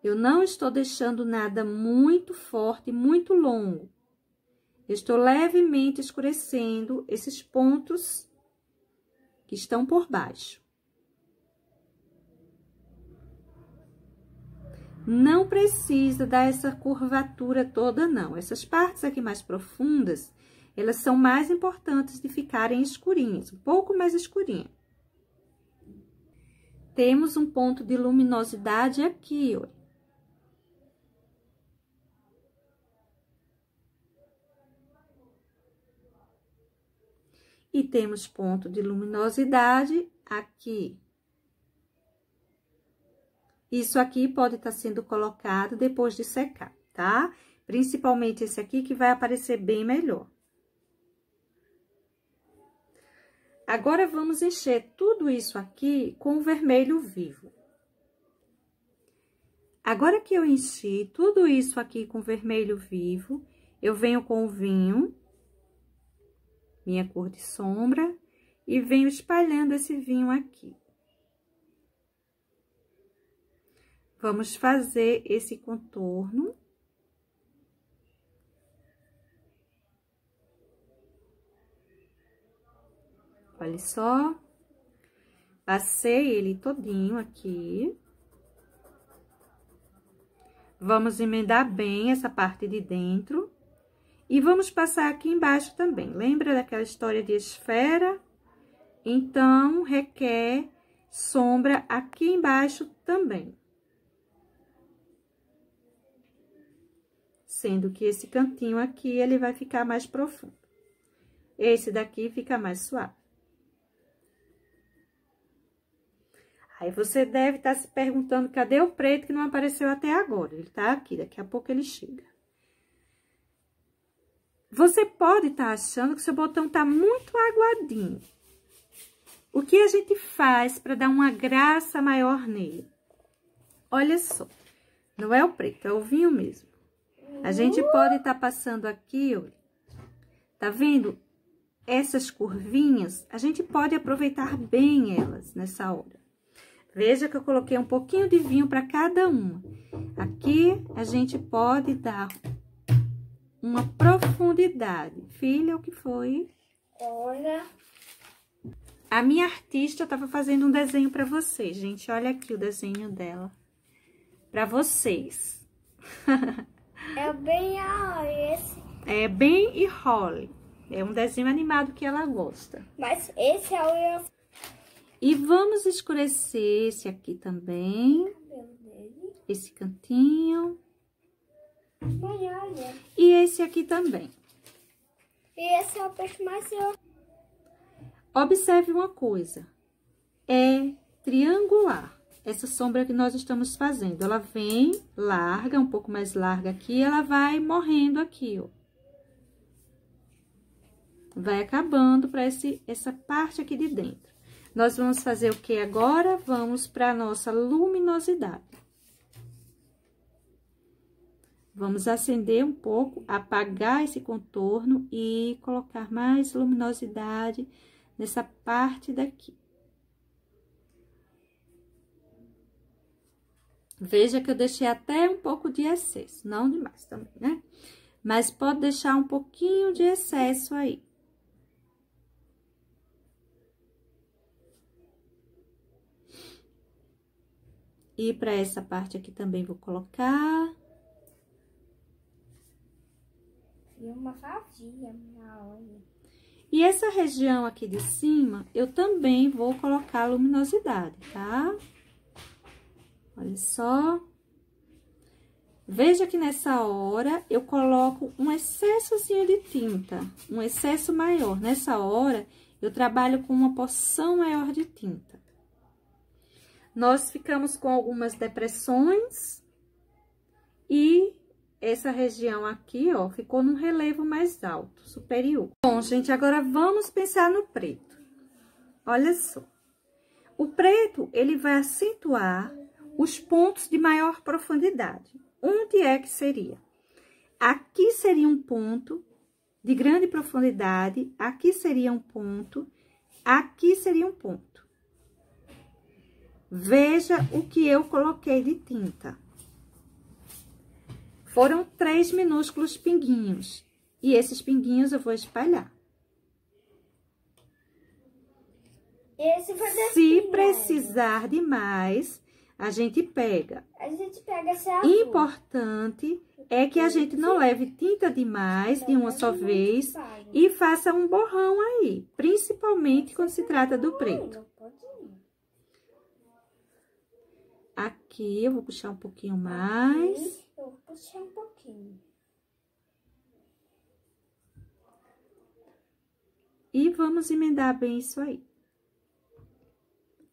Eu não estou deixando nada muito forte, muito longo. Eu estou levemente escurecendo esses pontos que estão por baixo. Não precisa dar essa curvatura toda, não. Essas partes aqui mais profundas, elas são mais importantes de ficarem escurinhas, um pouco mais escurinha. Temos um ponto de luminosidade aqui, ó. E temos ponto de luminosidade aqui. Isso aqui pode estar sendo colocado depois de secar, tá? Principalmente esse aqui que vai aparecer bem melhor. Agora, vamos encher tudo isso aqui com o vermelho vivo. Agora que eu enchi tudo isso aqui com vermelho vivo, eu venho com o vinho, minha cor de sombra, e venho espalhando esse vinho aqui. Vamos fazer esse contorno. Olha só. Passei ele todinho aqui. Vamos emendar bem essa parte de dentro. E vamos passar aqui embaixo também. Lembra daquela história de esfera? Então, requer sombra aqui embaixo também. Sendo que esse cantinho aqui, ele vai ficar mais profundo. Esse daqui fica mais suave. Aí, você deve estar se perguntando, cadê o preto que não apareceu até agora? Ele tá aqui, daqui a pouco ele chega. Você pode estar achando que seu botão tá muito aguadinho. O que a gente faz para dar uma graça maior nele? Olha só, não é o preto, é o vinho mesmo. A gente pode estar passando aqui, olha, tá vendo? Essas curvinhas, a gente pode aproveitar bem elas nessa hora. Veja que eu coloquei um pouquinho de vinho para cada uma. Aqui, a gente pode dar uma profundidade. Filha, o que foi? Olha. A minha artista estava fazendo um desenho para vocês, gente. Olha aqui o desenho dela. Para vocês. É bem esse. É Ben e Holly. É um desenho animado que ela gosta. Mas esse é o E vamos escurecer esse aqui também. cabelo dele. Esse cantinho. Mãe, olha. E esse aqui também. E esse é o peixe mais seu. Observe uma coisa. É triangular. Essa sombra que nós estamos fazendo. Ela vem larga, um pouco mais larga aqui. Ela vai morrendo aqui, ó. Vai acabando para essa parte aqui de dentro. Nós vamos fazer o que agora? Vamos para a nossa luminosidade. Vamos acender um pouco, apagar esse contorno e colocar mais luminosidade nessa parte daqui. Veja que eu deixei até um pouco de excesso, não demais também, né? Mas pode deixar um pouquinho de excesso aí. E para essa parte aqui também vou colocar. E uma vazia, minha olha. E essa região aqui de cima, eu também vou colocar luminosidade, tá? Olha só. Veja que nessa hora, eu coloco um excessozinho de tinta, um excesso maior. Nessa hora, eu trabalho com uma porção maior de tinta. Nós ficamos com algumas depressões e essa região aqui, ó, ficou num relevo mais alto, superior. Bom, gente, agora vamos pensar no preto. Olha só. O preto, ele vai acentuar os pontos de maior profundidade. Onde é que seria? Aqui seria um ponto de grande profundidade, aqui seria um ponto, aqui seria um ponto. Veja o que eu coloquei de tinta. Foram 3 minúsculos pinguinhos. E esses pinguinhos eu vou espalhar. Esse foi Se precisar de mais, a gente pega. A gente pega esse azul. Importante é que a gente não leve tinta demais de uma só vez e faça um borrão aí. Principalmente quando se trata do preto. Aqui eu vou puxar um pouquinho mais. Eu vou puxar um pouquinho. E vamos emendar bem isso aí.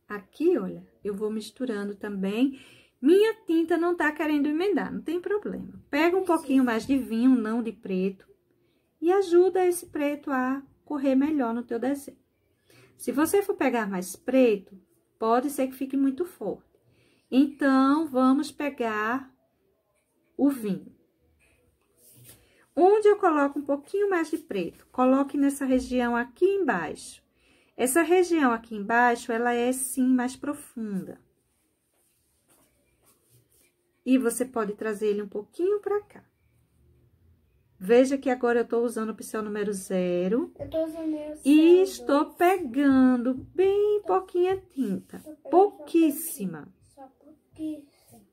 Aqui, olha, eu vou misturando também. Minha tinta não tá querendo emendar, não tem problema. Pega um pouquinho mais de vinho, não de preto, e ajuda esse preto a correr melhor no teu desenho. Se você for pegar mais preto, pode ser que fique muito forte. Então, vamos pegar o vinho. Onde eu coloco um pouquinho mais de preto, coloque nessa região aqui embaixo. Essa região aqui embaixo, ela é sim mais profunda. E você pode trazer ele um pouquinho pra cá. Veja que agora eu tô usando o pincel número 0. Eu tô usando meu E estou pegando bem pouquinha tinta, pouquíssima. Só pouquíssimo.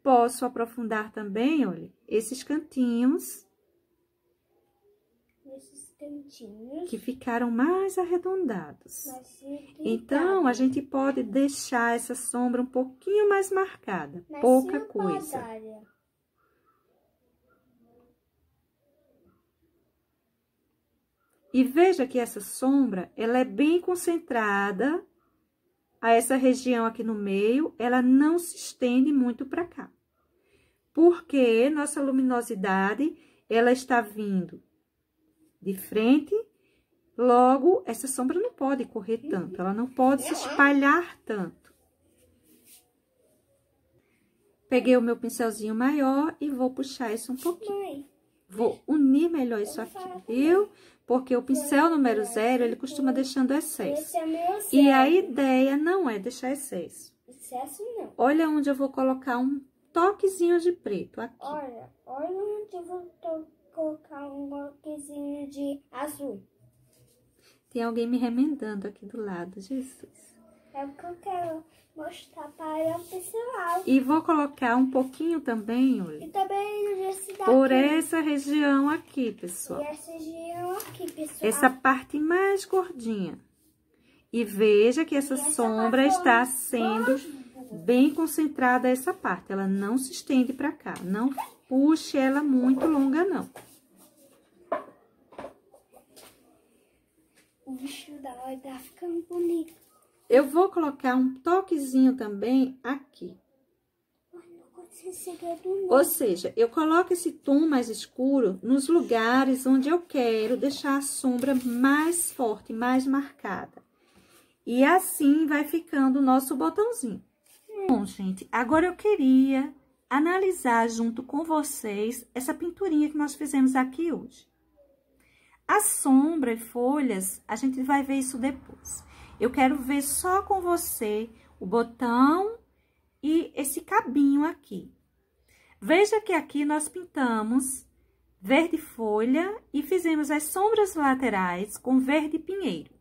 Posso aprofundar também, olha, esses cantinhos Nesses cantinhos. que ficaram mais arredondados. Mas Então, a gente pode deixar essa sombra um pouquinho mais marcada, pouca coisa. E veja que essa sombra, ela é bem concentrada a essa região aqui no meio, ela não se estende muito para cá. Porque nossa luminosidade, ela está vindo de frente, Logo, essa sombra não pode correr tanto, ela não pode se espalhar tanto. Peguei o meu pincelzinho maior e vou puxar isso um pouquinho. Vou unir melhor isso aqui, viu? Porque o pincel número 0, ele costuma deixando excesso. E a ideia não é deixar excesso. Excesso não. Olha onde eu vou colocar um toquezinho de preto, aqui. Olha onde eu vou colocar um toquezinho de azul. Tem alguém me remendando aqui do lado, Jesus. É o que eu quero mostrar para o pessoal. E vou colocar um pouquinho também, olha. E também esse daqui. Por essa região aqui, pessoal. E essa região aqui, pessoal. Essa parte mais gordinha. E veja que essa sombra está sendo bem concentrada essa parte. Ela não se estende para cá. Não puxe ela muito longa, não. O bicho da hora tá ficando bonito. Eu vou colocar um toquezinho também aqui. Ou seja, eu coloco esse tom mais escuro nos lugares onde eu quero deixar a sombra mais forte, mais marcada. E assim vai ficando o nosso botãozinho. Bom, gente, agora eu queria analisar junto com vocês essa pinturinha que nós fizemos aqui hoje. A sombra e folhas, a gente vai ver isso depois. Eu quero ver só com você o botão e esse cabinho aqui. Veja que aqui nós pintamos verde folha e fizemos as sombras laterais com verde pinheiro.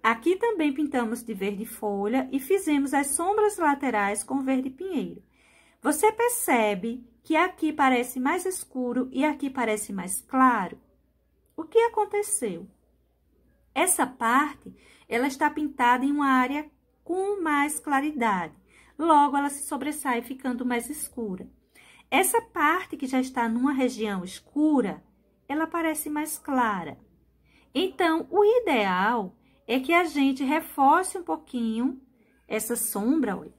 Aqui também pintamos de verde folha e fizemos as sombras laterais com verde pinheiro. Você percebe que aqui parece mais escuro e aqui parece mais claro? O que aconteceu? Essa parte, ela está pintada em uma área com mais claridade. Logo, ela se sobressai ficando mais escura. Essa parte que já está numa região escura, ela parece mais clara. Então, o ideal é que a gente reforce um pouquinho essa sombra, olha,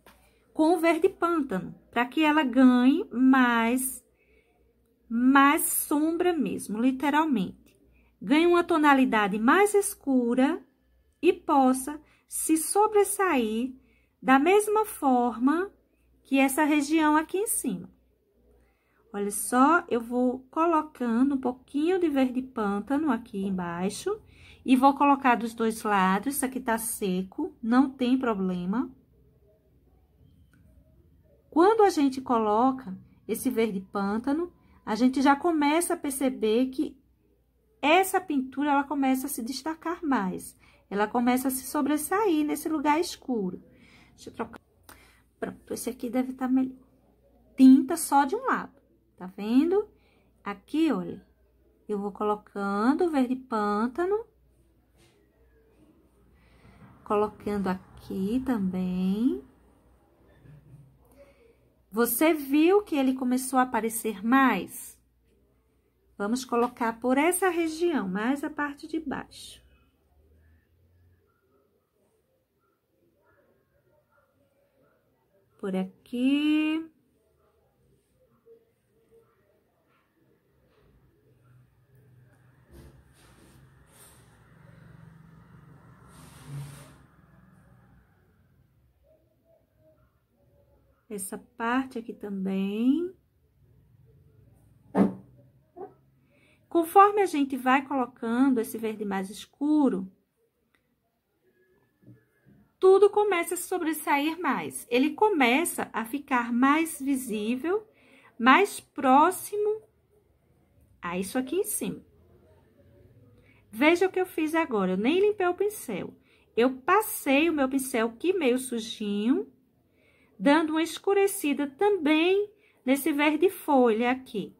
com o verde pântano, para que ela ganhe mais sombra mesmo, literalmente. Ganhe uma tonalidade mais escura e possa se sobressair da mesma forma que essa região aqui em cima. Olha só, eu vou colocando um pouquinho de verde pântano aqui embaixo e vou colocar dos dois lados. Isso aqui tá seco, não tem problema. Quando a gente coloca esse verde pântano, a gente já começa a perceber que essa pintura, ela começa a se destacar mais. Ela começa a se sobressair nesse lugar escuro. Deixa eu trocar. Pronto, esse aqui deve estar melhor. Tinta só de um lado, tá vendo? Aqui, olha, eu vou colocando o verde pântano. Colocando aqui também. Você viu que ele começou a aparecer mais? Vamos colocar por essa região, mais a parte de baixo. Por aqui. Essa parte aqui também. Conforme a gente vai colocando esse verde mais escuro, tudo começa a sobressair mais. Ele começa a ficar mais visível, mais próximo a isso aqui em cima. Veja o que eu fiz agora, eu nem limpei o pincel. Eu passei o meu pincel aqui meio sujinho, dando uma escurecida também nesse verde folha aqui.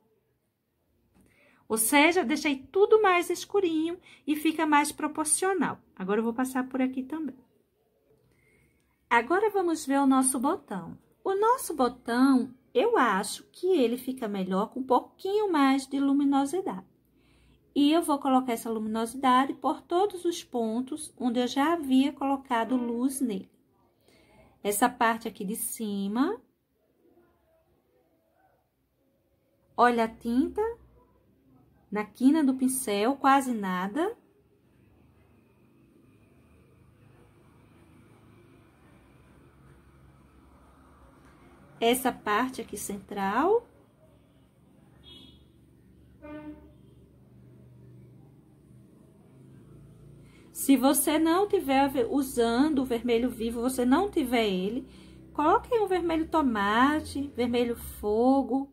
Ou seja, deixei tudo mais escurinho e fica mais proporcional. Agora, eu vou passar por aqui também. Agora, vamos ver o nosso botão. O nosso botão, eu acho que ele fica melhor com um pouquinho mais de luminosidade. E eu vou colocar essa luminosidade por todos os pontos onde eu já havia colocado luz nele. Essa parte aqui de cima. Olha a tinta na quina do pincel, quase nada. essa parte aqui central. Se você não tiver usando o vermelho vivo, você não tiver ele, coloque aí um vermelho tomate, vermelho fogo,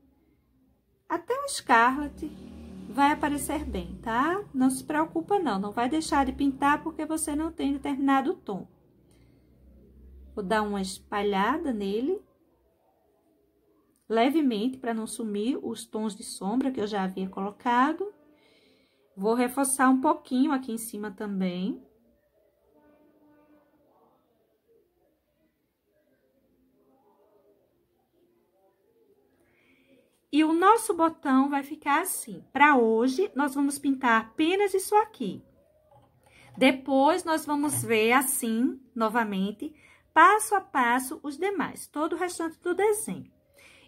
até o escarlate vai aparecer bem, tá? Não se preocupa não, não vai deixar de pintar porque você não tem determinado tom. Vou dar uma espalhada nele, levemente, para não sumir os tons de sombra que eu já havia colocado. Vou reforçar um pouquinho aqui em cima também. E o nosso botão vai ficar assim. Para hoje, nós vamos pintar apenas isso aqui. Depois, nós vamos ver assim, novamente, passo a passo, os demais, todo o restante do desenho.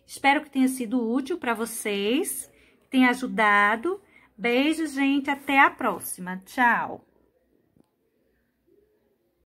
Espero que tenha sido útil para vocês, tenha ajudado. Beijos, gente, até a próxima. Tchau!